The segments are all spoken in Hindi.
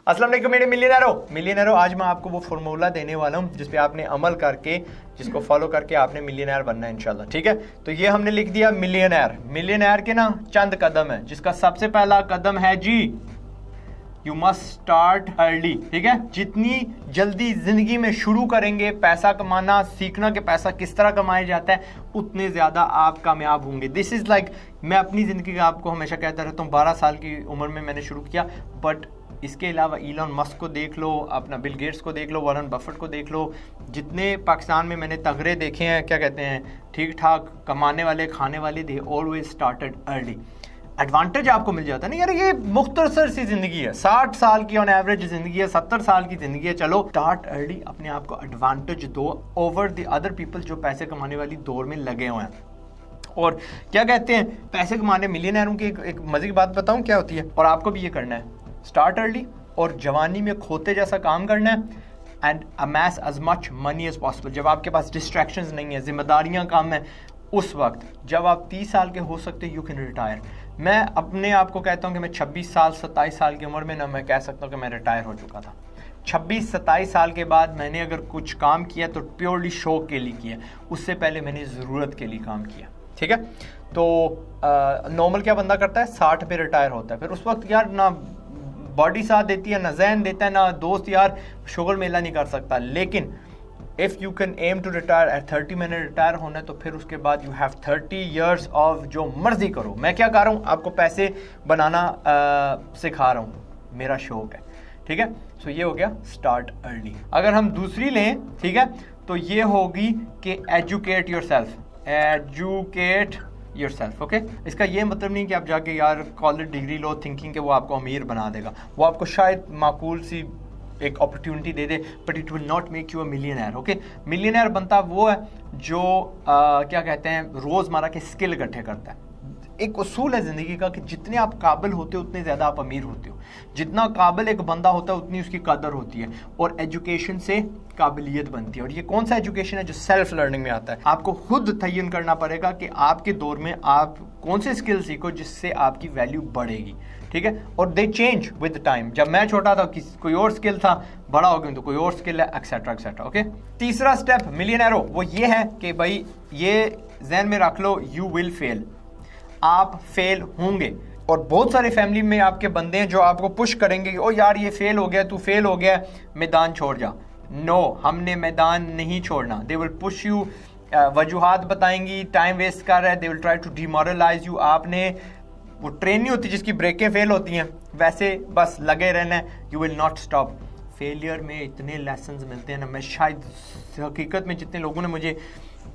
अस्सलाम वालेकुम मेरे मिलियनरो, आज मैं आपको वो फार्मूला देने वाला हूँ जिस पे आपने अमल करके, जिसको फॉलो करके आपने मिलियनर बनना है इंशाल्लाह। ठीक है, तो ये हमने लिख दिया मिलियनर के ना चंद कदम है, जिसका सबसे पहला कदम है जी, यू मस्ट स्टार्ट अर्ली। ठीक है, जितनी जल्दी जिंदगी में शुरू करेंगे पैसा कमाना, सीखना कि पैसा किस तरह कमाया जाता है, उतने ज्यादा आप कामयाब होंगे। दिस इज लाइक, मैं अपनी जिंदगी का आपको हमेशा कहता रहता हूँ, 12 साल की उम्र में मैंने शुरू किया, बट इसके अलावा इलॉन मस्क को देख लो, अपना बिल गेट्स को देख लो, वॉरेन बफेट को देख लो, जितने पाकिस्तान में मैंने तगड़े देखे हैं, क्या कहते हैं, ठीक ठाक कमाने वाले, खाने वाले, they always started early. Advantage आपको मिल जाता है ना यार, ये मुख्तसर सी जिंदगी है, 60 साल की ऑन एवरेज जिंदगी है, 70 साल की जिंदगी है, चलो स्टार्ट अर्ली, अपने आप को एडवांटेज दो ओवर द अदर पीपल जो पैसे कमाने वाली दौर में लगे हुए हैं। और क्या कहते हैं, पैसे कमाने मिलियनरों की एक मजे की बात बताऊं क्या होती है, और आपको भी ये करना है, स्टार्ट अर्ली और जवानी में खोते जैसा काम करना है, and amass as much money as possible. जब आपके पास डिस्ट्रैक्शंस नहीं है, जिम्मेदारियां कम है, उस वक्त जब आप 30 साल के हो सकते यू कैन रिटायर। मैं अपने आप को कहता हूं कि मैं 26 साल 27 साल की उम्र में ना, मैं कह सकता हूं कि मैं रिटायर हो चुका था। 26-27 साल के बाद मैंने अगर कुछ काम किया तो प्योरली शौक के लिए किया, उससे पहले मैंने ज़रूरत के लिए काम किया। ठीक है, तो नॉर्मल क्या बंदा करता है, 60 पे रिटायर होता है, फिर उस वक्त यार ना बॉडी साथ देती है, ना जहन देता है, ना दोस्त यार, शुगर मेला नहीं कर सकता। लेकिन if you can aim to retire at 30, मैंने रिटायर होना है, तो फिर उसके बाद यू हैव 30 ईयर्स ऑफ जो मर्जी करो। मैं क्या कर रहा हूँ, आपको पैसे बनाना सिखा रहा हूँ, मेरा शौक है। ठीक है, सो ये हो गया स्टार्ट अर्ली। अगर हम दूसरी लें, ठीक है, तो ये होगी कि educate yourself, educate yourself. Okay, इसका ये मतलब नहीं कि आप जाके यार कॉलेज डिग्री लो थिंकिंग कि वो आपको अमीर बना देगा, वो आपको शायद माकूल सी एक opportunity they they, but it will not make you a millionaire. Okay, millionaire बनता वो है जो क्या कहते हैं, रोजमर्रा के स्किल इकट्ठे करता है। एक उसूल है जिंदगी का कि जितने आप काबिल होते हो उतने ज्यादा आप अमीर होते हो, जितना काबिल एक बंदा होता है उतनी उसकी कदर होती है, और एजुकेशन से काबिलियत बनती है। और ये कौन सा एजुकेशन है, जो सेल्फ लर्निंग में आता है। आपको खुद तयन करना पड़ेगा कि आपके दौर में आप कौन से स्किल सीखो जिससे आपकी वैल्यू बढ़ेगी। ठीक है, और दे चेंज विद टाइम। जब मैं छोटा था कोई और स्किल था, बड़ा हो गया तो कोई और स्किल है, एक्सेट्रा एक्सेट्रा। ओके, तीसरा स्टेप मिलियनरो वो ये है कि भाई ये जहन में रख लो, यू विल फेल, आप फेल होंगे। और बहुत सारे फैमिली में आपके बंदे हैं जो आपको पुश करेंगे कि ओ यार ये फेल हो गया, तू फेल हो गया, मैदान छोड़ जा। नो, हमने मैदान नहीं छोड़ना। दे विल पुश यू, वजूहात बताएंगी, टाइम वेस्ट कर रहा है, they will try to demoralise you. आपने वो ट्रेन नहीं होती जिसकी ब्रेकें फेल होती हैं, वैसे बस लगे रहना है, you will not stop. Failure में इतने लेसन्स मिलते हैं ना, मैं शायद हकीकत में जितने लोगों ने मुझे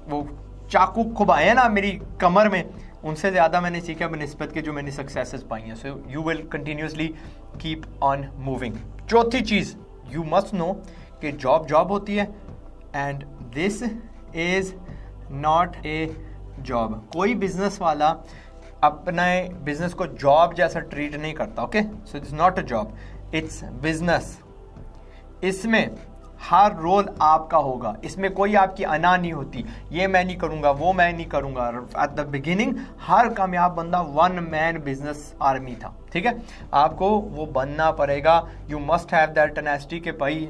वो चाकू खुबाए ना मेरी कमर में, उनसे ज़्यादा मैंने सीखा बनिस्बत के जो मैंने सक्सेसेस पाई हैं। So you will continuously keep on moving. चौथी चीज़, यू मस्ट नो कि जॉब होती है, and this is not a job. कोई बिजनेस वाला अपने बिजनेस को जॉब जैसा ट्रीट नहीं करता। Okay, so it's not a job, it's business. इसमें हर रोल आपका होगा, इसमें कोई आपकी अना नहीं होती, ये मैं नहीं करूंगा, वो मैं नहीं करूंगा। एट द बिगिनिंग हर कामयाब बंदा वन मैन बिजनेस आर्मी था। ठीक है, आपको वो बनना पड़ेगा। You must have that tenacity कि भाई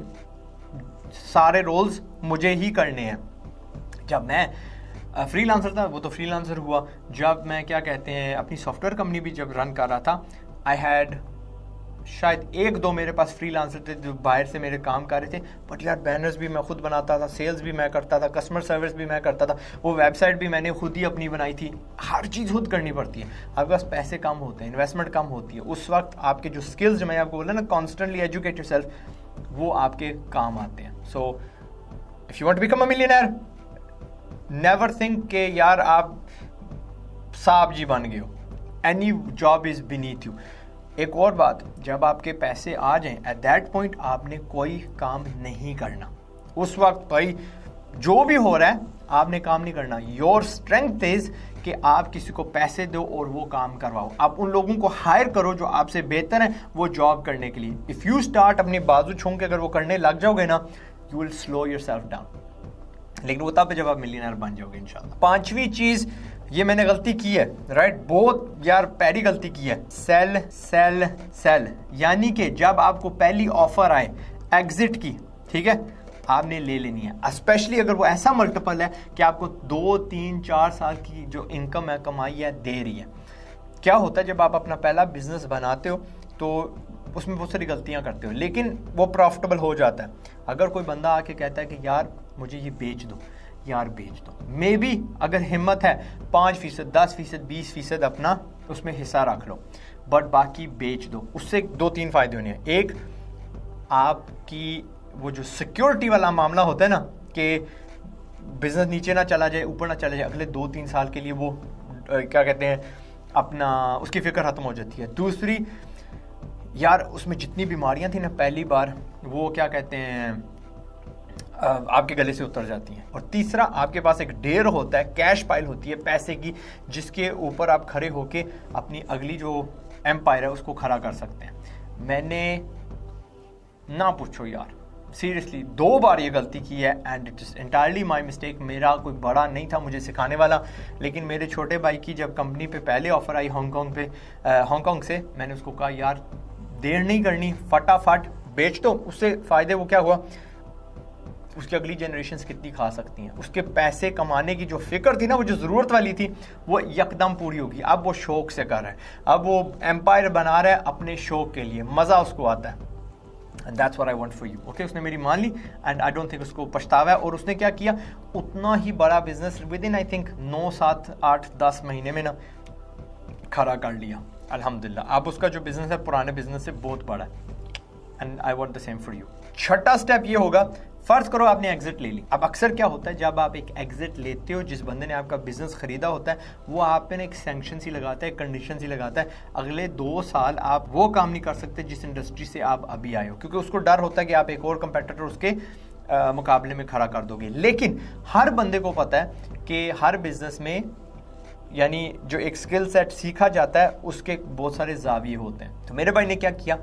सारे रोल्स मुझे ही करने हैं। जब मैं फ्रीलांसर था, वो तो फ्रीलांसर हुआ, जब मैं क्या कहते हैं अपनी सॉफ्टवेयर कंपनी भी जब रन कर रहा था, आई हैड शायद 1-2 मेरे पास फ्रीलांसर थे जो बाहर से मेरे काम कर रहे थे, बट यार बैनर्स भी मैं खुद बनाता था, सेल्स भी मैं करता था, कस्टमर सर्विस भी मैं करता था, वो वेबसाइट भी मैंने खुद ही अपनी बनाई थी। हर चीज़ खुद करनी पड़ती है, आपके पास पैसे कम होते हैं, इन्वेस्टमेंट कम होती है, उस वक्त आपके जो स्किल्स जो मैं आपको बोला ना, कॉन्स्टेंटली एजुकेट योरसेल्फ, वो आपके काम आते हैं। So if you want to become a millionaire, never think के यार आप साहब जी बन गए हो, any job is beneath you. एक और बात, जब आपके पैसे आ जाएं, एट दैट पॉइंट आपने कोई काम नहीं करना। उस वक्त भाई जो भी हो रहा है आपने काम नहीं करना। योर स्ट्रेंथ इज कि आप किसी को पैसे दो और वो काम करवाओ। आप उन लोगों को हायर करो जो आपसे बेहतर है वो जॉब करने के लिए। इफ यू स्टार्ट अपनी बाजू छूं के अगर वो करने लग जाओगे ना, you will slow yourself down. लेकिन वो तब जब आप मिलियनर बन जाओगे इंशाल्लाह। पांचवी चीज, ये मैंने गलती की है, राइट, बहुत यार पैरी गलती की है। सेल सेल सेल, यानी कि जब आपको पहली ऑफर आए एग्जिट की, ठीक है, आपने ले लेनी है, स्पेशली अगर वो ऐसा मल्टीपल है कि आपको 2, 3, 4 साल की जो इनकम है, कमाई है, दे रही है। क्या होता है जब आप अपना पहला बिजनेस बनाते हो तो उसमें बहुत सारी गलतियां करते हो, लेकिन वो प्रॉफिटेबल हो जाता है। अगर कोई बंदा आके कहता है कि यार मुझे ये बेच दो, यार बेच दो, मे बी अगर हिम्मत है 5%, 10%, 20% अपना उसमें हिस्सा रख लो, बट बाकी बेच दो। उससे 2-3 फायदे होने हैं। एक, आपकी वो जो सिक्योरिटी वाला मामला होता है ना कि बिजनेस नीचे ना चला जाए, ऊपर ना चला जाए, अगले 2-3 साल के लिए वो क्या कहते हैं अपना, उसकी फिक्र खत्म हो जाती है। दूसरी, यार उसमें जितनी बीमारियां थी ना पहली बार, वो क्या कहते हैं आपके गले से उतर जाती हैं। और तीसरा, आपके पास एक ढेर होता है, कैश पाइल होती है पैसे की, जिसके ऊपर आप खड़े होके अपनी अगली जो एम्पायर है उसको खड़ा कर सकते हैं। मैंने ना पूछो यार, सीरियसली 2 बार ये गलती की है and it is entirely my mistake. मेरा कोई बड़ा नहीं था मुझे सिखाने वाला, लेकिन मेरे छोटे भाई की जब कंपनी पे पहले ऑफर आई हांगकॉन्ग से, मैंने उसको कहा यार देर नहीं करनी, फटाफट बेच दो। उससे फ़ायदे वो क्या हुआ, उसकी अगली जनरेशन कितनी खा सकती हैं, उसके पैसे कमाने की जो फिक्र थी ना, वो जो ज़रूरत वाली थी, वो यकदम पूरी होगी। अब वो शौक से कर रहा है, अब वो एम्पायर बना रहा है अपने शौक के लिए, मज़ा उसको आता है। And that's what I want for you. Okay, उसने मेरी मान ली एंड आई डोंट थिंक उसको पछतावा है। और उसने क्या किया, उतना ही बड़ा business with in I think 9, 7, 8, 10 महीने में ना खड़ा कर लिया, अल्हम्दुलिल्लाह। अब उसका जो बिजनेस है पुराने बिजनेस से बहुत बड़ा है and I want the same for you. छठा स्टेप ये होगा, फर्ज करो आपने एग्जिट ले ली। अब अक्सर क्या होता है जब आप एक एग्जिट लेते हो, जिस बंदे ने आपका बिजनेस खरीदा होता है वो आप पे एक सैंक्शन सी लगाता है, कंडीशन सी लगाता है, अगले 2 साल आप वो काम नहीं कर सकते जिस इंडस्ट्री से आप अभी आए हो, क्योंकि उसको डर होता है कि आप एक और कंपेटिटर उसके मुकाबले में खड़ा कर दोगे। लेकिन हर बंदे को पता है कि हर बिजनेस में यानी जो एक स्किल सेट सीखा जाता है उसके बहुत सारे जाविये होते हैं। तो मेरे भाई ने क्या किया,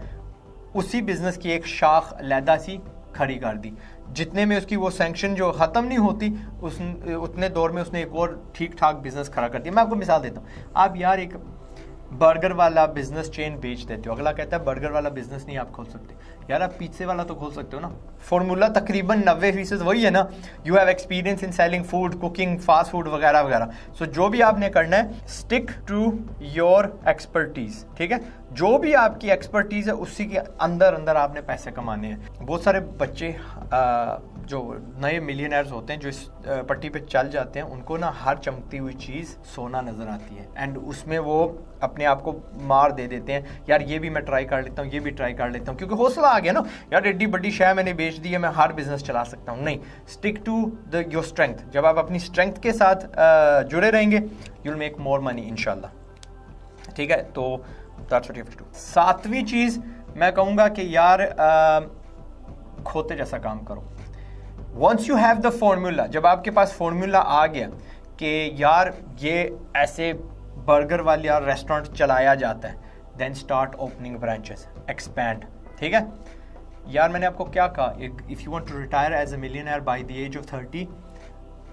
उसी बिजनेस की एक शाख अलहदा सी खड़ी कर दी, जितने में उसकी वो सैंक्शन जो ख़त्म नहीं होती उतने दौर में उसने एक और ठीक ठाक बिजनेस खड़ा कर दिया। मैं आपको मिसाल देता हूँ, आप यार एक बर्गर वाला बिजनेस चेन बेच देते हो, अगला कहता है बर्गर वाला बिजनेस नहीं आप खोल सकते, यार आप पिज्जे वाला तो खोल सकते हो ना। फॉर्मूला तकरीबन 90% वही है ना, you have experience in selling food, cooking, fast food वगैरह वगैरह। सो जो भी आपने करना है, स्टिक टू योर एक्सपर्टीज, ठीक है, जो भी आपकी एक्सपर्टीज है उसी के अंदर अंदर आपने पैसे कमाने हैं। बहुत सारे बच्चे जो नए मिलियनर्स होते हैं जो इस पट्टी पे चल जाते हैं, उनको ना हर चमकती हुई चीज़ सोना नज़र आती है एंड उसमें वो अपने आप को मार दे देते हैं, यार ये भी मैं ट्राई कर लेता हूँ, ये भी ट्राई कर लेता हूँ, क्योंकि हौसला आ गया ना, यार एड्डी बड़ी शय मैंने बेच दी है, मैं हर बिजनेस चला सकता हूँ। नहीं, स्टिक टू योर स्ट्रेंथ। जब आप अपनी स्ट्रेंथ के साथ जुड़े रहेंगे, you will make more money इंशाल्लाह, ठीक है। तो that's what you have to do. 7वीं चीज़ मैं कहूँगा कि यार खोते जैसा काम करो। Once you have the formula, जब आपके पास फॉर्मूला आ गया कि यार ये ऐसे बर्गर वाले यार रेस्टोरेंट चलाया जाता है, then start opening branches, expand, ठीक है। यार मैंने आपको क्या कहा, if you want to retire as a millionaire by the age of 30,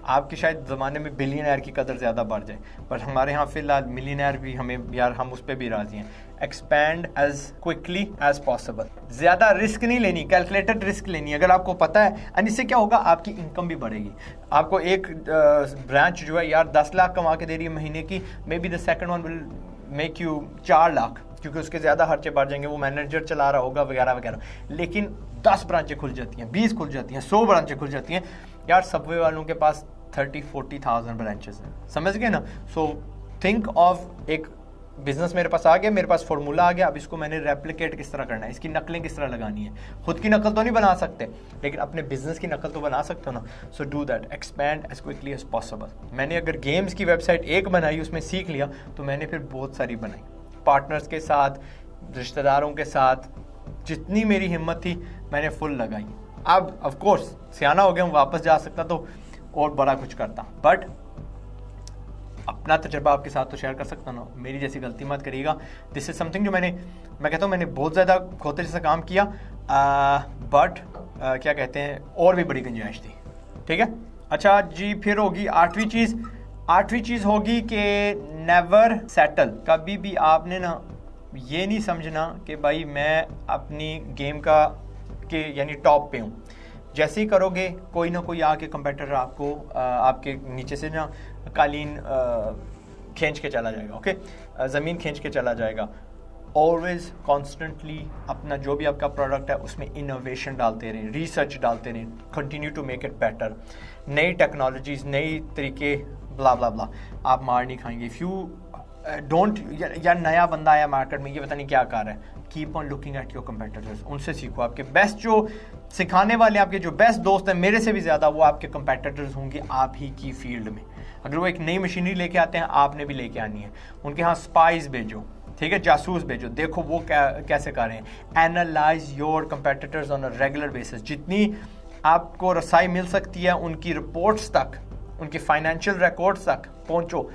आपके शायद ज़माने में बिलियनर की कदर ज़्यादा बढ़ जाए, पर हमारे यहाँ फ़िलहाल मिलियनर भी हमें यार हम उस पर भी राज़ी हैं। Expand as quickly as possible, ज़्यादा रिस्क नहीं लेनी, कैलकुलेटेड रिस्क लेनी। अगर आपको पता है, एंड इससे क्या होगा, आपकी इनकम भी बढ़ेगी। आपको एक ब्रांच जो है यार 10 लाख कमा के दे रही है महीने की, may be the second one will make you 4 lakh, क्योंकि उसके ज़्यादा खर्चे बढ़ जाएंगे, वो मैनेजर चला रहा होगा वगैरह वगैरह। लेकिन 10 ब्रांचें खुल जाती हैं, 20 खुल जाती हैं, 100 ब्रांचें खुल जाती हैं। यार सबवे वालों के पास 30-40,000 ब्रांचेस हैं, समझ गए ना। सो थिंक ऑफ एक बिजनेस मेरे पास आ गया, मेरे पास फॉर्मूला आ गया, अब इसको मैंने रेप्लिकेट किस तरह करना है, इसकी नकलें किस तरह लगानी है। खुद की नकल तो नहीं बना सकते, लेकिन अपने बिजनेस की नकल तो बना सकते हो ना। So do that, expand as quickly as possible. मैंने अगर गेम्स की वेबसाइट एक बनाई, उसमें सीख लिया, तो मैंने फिर बहुत सारी बनाई, पार्टनर्स के साथ, रिश्तेदारों के साथ, जितनी मेरी हिम्मत थी मैंने फुल लगाई। अब ऑफ कोर्स सियाना हो गया हूँ, वापस जा सकता तो और बड़ा कुछ करता, बट अपना तजर्बा आपके साथ तो शेयर कर सकता ना, मेरी जैसी गलती मत करिएगा। दिस इज समथिंग जो मैं कहता हूँ मैंने बहुत ज़्यादा खोते जैसा काम किया, बट क्या कहते हैं और भी बड़ी गुंजाइश थी, ठीक है। अच्छा जी, फिर होगी 8वीं चीज़, आठवीं चीज़ होगी कि नेवर सेटल। कभी भी आपने ना ये नहीं समझना कि भाई मैं अपनी गेम का के यानी टॉप पे हूँ। जैसे ही करोगे कोई ना कोई आके कंपेटिटर आपको आपके नीचे से ना कालीन खींच के चला जाएगा, ओके, ज़मीन खींच के चला जाएगा। ऑलवेज कॉन्स्टेंटली अपना जो भी आपका प्रोडक्ट है उसमें इनोवेशन डालते रहें, रिसर्च डालते रहें, continue to make it better. नई टेक्नोलॉजीज, नई तरीके, ब्ला ब्ला ब्ला, आप मार नहीं खाएंगे। इफ़ यू डोंट, या नया बंदा आया मार्केट में, ये पता नहीं क्या कर रहा है, keep on looking at your competitors, उनसे सीखो। आपके बेस्ट जो सिखाने वाले, आपके जो बेस्ट दोस्त हैं मेरे से भी ज़्यादा, वो आपके कंपेटिटर्स होंगे आप ही की फील्ड में। अगर वो एक नई मशीनरी लेके आते हैं, आपने भी लेके आनी है। उनके यहाँ स्पाइस भेजो, ठीक है, जासूस भेजो, देखो वो कैसे कर रहे हैं। Analyse your competitors on a regular basis. जितनी आपको रसाई मिल सकती है उनकी रिपोर्ट्स तक, उनके फाइनेंशियल रिकॉर्ड्स तक पहुंचो।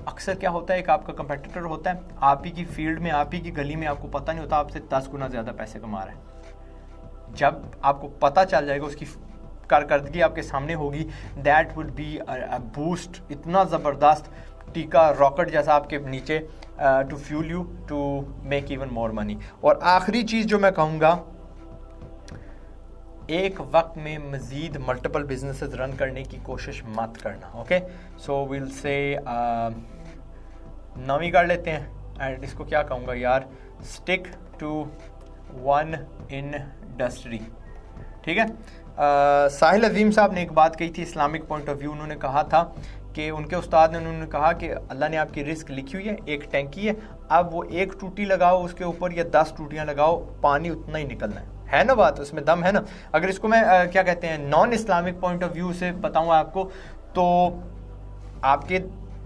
अक्सर क्या होता है, एक आपका कंपेटिटर होता है आप ही की फील्ड में, आप ही की गली में, आपको पता नहीं होता आपसे 10 गुना ज़्यादा पैसे कमा रहा है। जब आपको पता चल जाएगा, उसकी कारकर्दगी आपके सामने होगी, that would be a boost, इतना ज़बरदस्त टीका, रॉकेट जैसा आपके नीचे, to fuel you to make even more money. और आखिरी चीज़ जो मैं कहूँगा, एक वक्त में मज़ीद मल्टीपल बिजनेसेस रन करने की कोशिश मत करना, ओके। सो विल से 9वीं कर लेते हैं, एंड इसको क्या कहूँगा यार, स्टिक टू वन इंडस्ट्री, ठीक है। साहिल अजीम साहब ने एक बात कही थी इस्लामिक पॉइंट ऑफ व्यू। उन्होंने कहा था कि उनके उस्ताद ने, उन्होंने कहा कि अल्लाह ने आपकी रिस्क लिखी हुई है, एक टैंकी है, अब वो एक टूटी लगाओ उसके ऊपर या 10 टूटियाँ लगाओ, पानी उतना ही निकलना है ना बात, उसमें दम है ना। अगर इसको मैं क्या कहते हैं, non Islamic point of view से बताऊँ आपको, तो आपके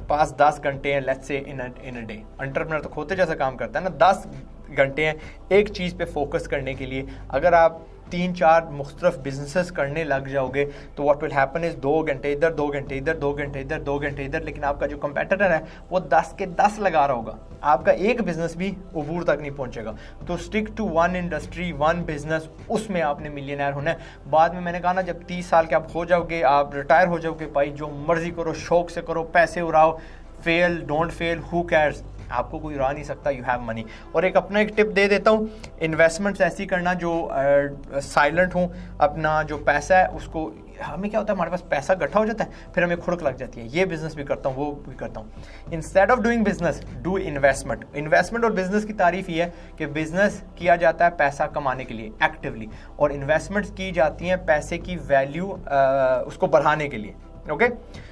पास 10 घंटे हैं, let's say in a day. Entrepreneur तो खोते जैसा काम करता है ना, 10 घंटे हैं एक चीज़ पे फोकस करने के लिए। अगर आप 3-4 मुख्तलिफ बिजनेसेस करने लग जाओगे तो व्हाट विल हैपन इज़ 2 घंटे इधर, 2 घंटे इधर, 2 घंटे इधर, 2 घंटे इधर, लेकिन आपका जो कंपेटिटर है वो 10 के 10 लगा रहा होगा, आपका एक बिजनेस भी उबूर तक नहीं पहुंचेगा। तो stick to one industry, one business, उसमें आपने मिलियनर होना है। बाद में मैंने कहा ना, जब 30 साल के आप हो जाओगे, आप रिटायर हो जाओगे, भाई जो मर्जी करो, शौक से करो, पैसे उड़ाओ, fail don't fail, who cares, आपको कोई उड़ा नहीं सकता, यू हैव मनी। और एक अपना एक टिप दे देता हूँ, इन्वेस्टमेंट्स ऐसी करना जो साइलेंट हो। अपना जो पैसा है उसको, हमें क्या होता है, हमारे पास पैसा इकट्ठा हो जाता है, फिर हमें खुड़क लग जाती है, ये बिजनेस भी करता हूँ, वो भी करता हूँ। Instead of doing business, do investment. Investment और बिजनेस की तारीफ ये है कि बिजनेस किया जाता है पैसा कमाने के लिए एक्टिवली, और इन्वेस्टमेंट्स की जाती हैं पैसे की वैल्यू उसको बढ़ाने के लिए, okay.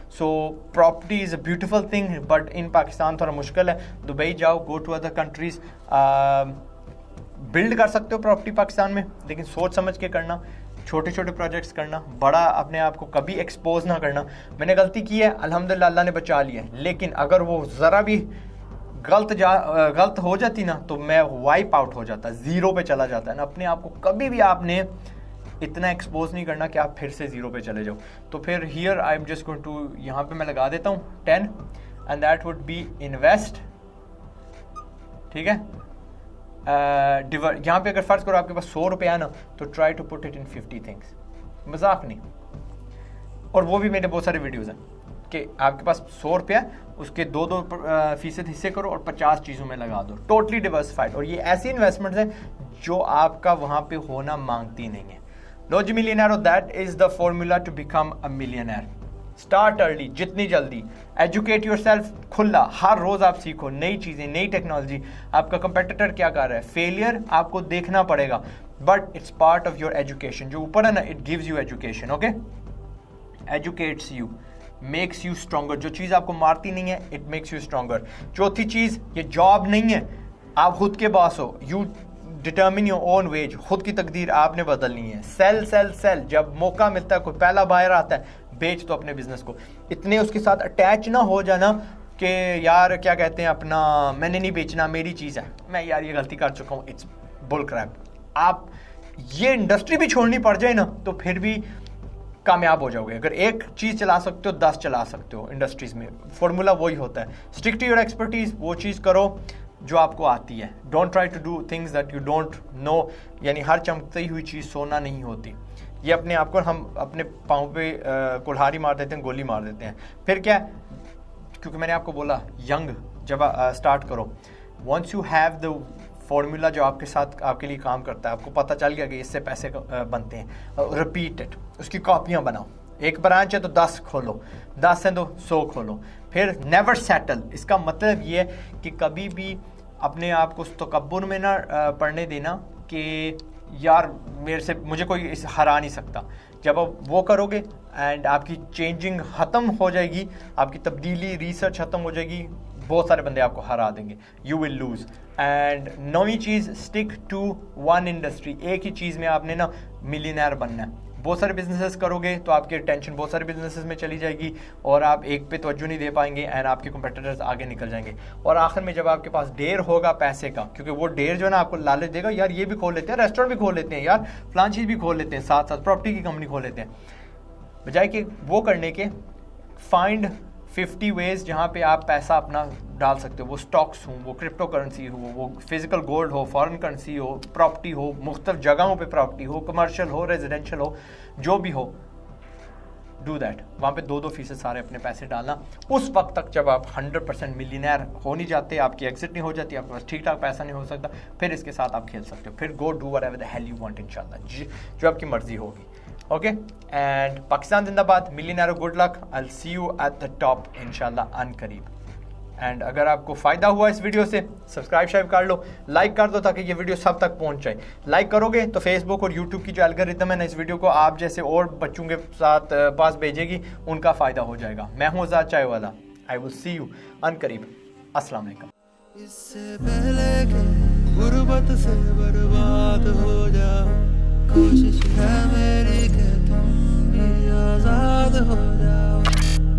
So property is a beautiful thing, but in Pakistan थोड़ा मुश्किल है। दुबई जाओ, go to other countries, build कर सकते हो प्रॉपर्टी पाकिस्तान में, लेकिन सोच समझ के करना, छोटे छोटे प्रोजेक्ट्स करना, बड़ा अपने आप को कभी एक्सपोज ना करना। मैंने गलती की है, अल्हम्दुलिल्लाह अल्लाह ने बचा लिया है, लेकिन अगर वो ज़रा भी गलत हो जाती ना, तो मैं वाइप आउट हो जाता, ज़ीरो पे चला जाता है ना। अपने आप को कभी भी आपने इतना एक्सपोज नहीं करना कि आप फिर से ज़ीरो पे चले जाओ। तो फिर here I am just going to, यहाँ पे मैं लगा देता हूँ 10, and that would be invest, ठीक है। यहाँ पे अगर फर्ज करो आपके पास 100 रुपये है ना, तो try to put it in 50 things, मजाक नहीं। और वो भी मेरे बहुत सारे वीडियोज़ हैं कि आपके पास 100 रुपया, उसके 2% हिस्से करो और 50 चीज़ों में लगा दो, टोटली डिवर्सिफाइड। और ये ऐसी इन्वेस्टमेंट्स हैं जो आपका वहाँ पे होना मांगती नहीं है। लो जी millionaire, that is the formula to become a millionaire. Start early, जितनी जल्दी, एजुकेट योर सेल्फ, खुला, हर रोज आप सीखो नई चीजें, नई टेक्नोलॉजी। आपका कंपेटिटर क्या कर रहा है, फेलियर आपको देखना पड़ेगा, but it's part of your education. जो ऊपर है ना, it gives you education, okay, educates you, makes you stronger. जो चीज आपको मारती नहीं है, इट मेक्स यू स्ट्रॉन्गर। चौथी चीज, ये जॉब नहीं है, आप खुद के बॉस हो, you determine your own ways, खुद की तकदीर आपने बदलनी है। सेल सेल सेल, जब मौका मिलता है, कोई पहला बायर आता है, बेच दो अपने बिजनेस को। इतने उसके साथ अटैच ना हो जाना कि यार क्या कहते हैं, अपना मैंने नहीं बेचना, मेरी चीज़ है, मैं यार ये गलती कर चुका हूँ, इट्स बुल क्रैप। आप ये इंडस्ट्री भी छोड़नी पड़ जाए ना, तो फिर भी कामयाब हो जाओगे। अगर एक चीज़ चला सकते हो, 10 चला सकते हो इंडस्ट्रीज में। फॉर्मूला वही होता है, स्टिक टू योर एक्सपर्टीज, वो चीज़ करो जो आपको आती है। Don't try to do things that you don't know, यानी हर चमकती हुई चीज़ सोना नहीं होती। ये अपने आप को हम अपने पाँव पे कुल्हाड़ी मार देते हैं, गोली मार देते हैं, फिर क्या क्योंकि मैंने आपको बोला यंग जब स्टार्ट करो, once you have the formula जो आपके साथ आपके लिए काम करता है, आपको पता चल गया कि इससे पैसे बनते हैं, रिपीट इट, उसकी कॉपियाँ बनाओ। एक ब्रांच है तो 10 खोलो, 10 है तो 100 खोलो। फिर नेवर सेटल, इसका मतलब ये है कि कभी भी अपने आप को उस तकब्बुर में ना पढ़ने देना कि यार मेरे से मुझे कोई हरा नहीं सकता। जब आप वो करोगे एंड आपकी चेंजिंग ख़त्म हो जाएगी, आपकी तब्दीली रिसर्च ख़त्म हो जाएगी, बहुत सारे बंदे आपको हरा देंगे, यू विल लूज़। एंड नौवीं चीज़, स्टिक टू वन इंडस्ट्री, एक ही चीज़ में आपने ना मिलियनेयर बनना है। बहुत सारे बिजनेसेस करोगे तो आपकी टेंशन बहुत सारे बिजनेसेस में चली जाएगी और आप एक पे तवज्जो नहीं दे पाएंगे एंड आपके कंपटीटर्स आगे निकल जाएंगे। और आखिर में जब आपके पास ढेर होगा पैसे का, क्योंकि वो ढेर जो है ना आपको लालच देगा, यार ये भी खोल लेते हैं, रेस्टोरेंट भी खोल लेते हैं, यार फलां चीज़ भी खोल लेते हैं, साथ साथ प्रॉपर्टी की कंपनी खोल लेते हैं। बजाय कि वो करने के, फाइंड 50 वेज जहाँ पे आप पैसा अपना डाल सकते हो। वो स्टॉक्स हों, वो क्रिप्टो करेंसी हो, वो फिजिकल गोल्ड हो, फॉरेन करेंसी हो, प्रॉपर्टी हो, मुख्तलिफ जगहों पे प्रॉपर्टी हो, कमर्शियल हो, रेजिडेंशियल हो, जो भी हो, डू दैट। वहाँ पे 2-2% सारे अपने पैसे डालना। उस वक्त तक जब आप 100% मिलियनेयर हो नहीं जाते, आपकी एग्जिट नहीं हो जाती, आपके पास ठीक ठाक पैसा नहीं हो सकता, फिर इसके साथ आप खेल सकते हो। फिर go do whatever the hell you want इंशाल्लाह, जो आपकी मर्जी होगी। ओके, एंड पाकिस्तान जिंदाबाद, millionaire, good luck, I will see you at the top इंशाल्लाह अनकरीब। एंड अगर आपको फ़ायदा हुआ इस वीडियो से, सब्सक्राइब शाइब कर लो, लाइक कर दो ताकि ये वीडियो सब तक पहुंच जाए। लाइक करोगे तो फेसबुक और यूट्यूब की जो एल्गोरिथम है ना, इस वीडियो को आप जैसे और बच्चों के साथ पास भेजेगी, उनका फ़ायदा हो जाएगा। मैं हूँ आज़ाद चाय वाला, आई विल सी यू अनकरीब। अस्सलाम वालेकुम। इससे पहले कि गुर्बत से बर्बाद हो जाओ, कोशिश है मेरी कि तुम भी आज़ाद हो जाओ।